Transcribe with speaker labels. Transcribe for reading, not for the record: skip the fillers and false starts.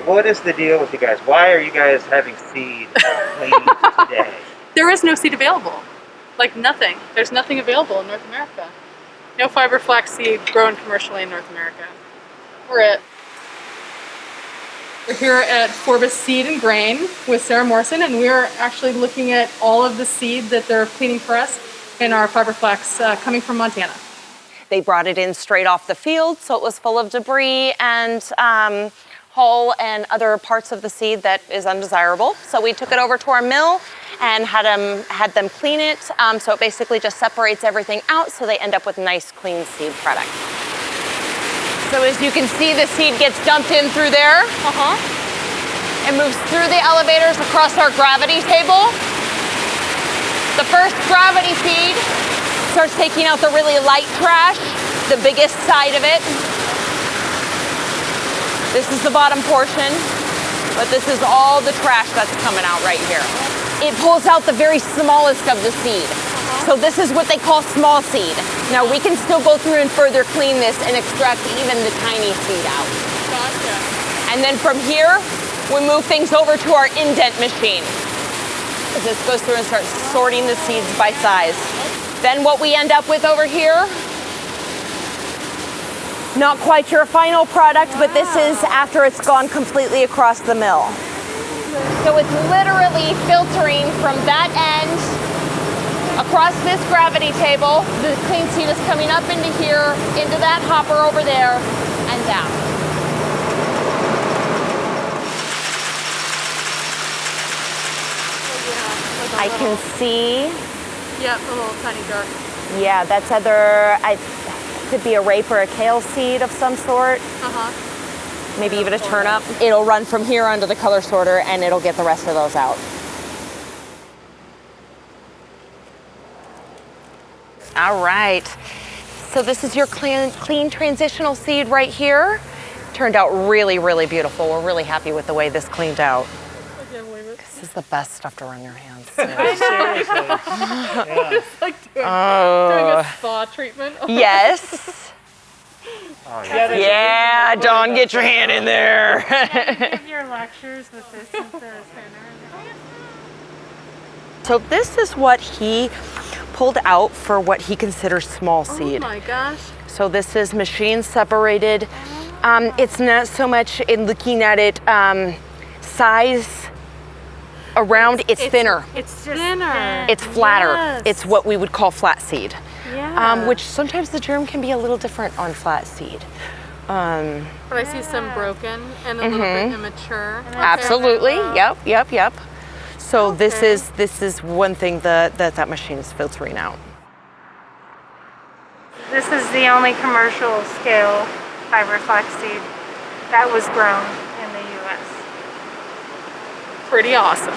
Speaker 1: what is the deal with you guys? Why are you guys having seed cleaning today?
Speaker 2: There is no seed available. Like nothing. There's nothing available in North America. No fiber flax seed grown commercially in North America. We're here at Forbes Seed and Grain with Sarah Morrison, and we're actually looking at all of the seed that they're cleaning for us in our fiber flax coming from Montana.
Speaker 3: They brought it in straight off the field, so it was full of debris and hull and other parts of the seed that is undesirable. So we took it over to our mill and had them clean it. So it basically just separates everything out, so they end up with nice, clean seed product. So as you can see, the seed gets dumped in through there. It moves through the elevators across our gravity table. The first gravity feed starts taking out the really light trash, the biggest side of it. This is the bottom portion, but this is all the trash that's coming out right here. It pulls out the very smallest of the seed. So this is what they call small seed. Now we can still go through and further clean this and extract even the tiny seed out.
Speaker 2: Gotcha.
Speaker 3: And then from here, we move things over to our indent machine. This goes through and starts sorting the seeds by size. Then what we end up with over here, not quite your final product, but this is after it's gone completely across the mill. So it's literally filtering from that end across this gravity table. The clean seed is coming up into here, into that hopper over there, and down. I can see.
Speaker 2: Yeah, a little tiny dark.
Speaker 3: Yeah, that's either, could be a rape or a kale seed of some sort. Maybe even a turnip. It'll run from here onto the color sorter and it'll get the rest of those out. All right. So this is your clean transitional seed right here. Turned out really, really beautiful. We're really happy with the way this cleaned out.
Speaker 2: I can't believe it.
Speaker 3: This is the best stuff to run your hands
Speaker 1: Seriously. Yeah.
Speaker 2: It's like doing a spa treatment.
Speaker 3: Yes.
Speaker 1: Oh, yeah.
Speaker 3: Yeah, Dawn, get your hand in there.
Speaker 4: You give your lectures with this as the center.
Speaker 3: So this is what he pulled out for what he considers small seed.
Speaker 2: Oh my gosh.
Speaker 3: So this is machine separated. It's not so much in looking at it size around, it's thinner.
Speaker 4: It's just
Speaker 2: thinner.
Speaker 3: It's flatter.
Speaker 4: Yes.
Speaker 3: It's what we would call flat seed.
Speaker 4: Yeah.
Speaker 3: Which sometimes the germ can be a little different on flat seed.
Speaker 2: But I see some broken and a little bit immature.
Speaker 3: Absolutely. Yep. So this
Speaker 2: Okay.
Speaker 3: is one thing that machine is filtering out.
Speaker 4: This is the only commercial scale fiber flax seed that was grown in the U.S.
Speaker 2: Pretty awesome.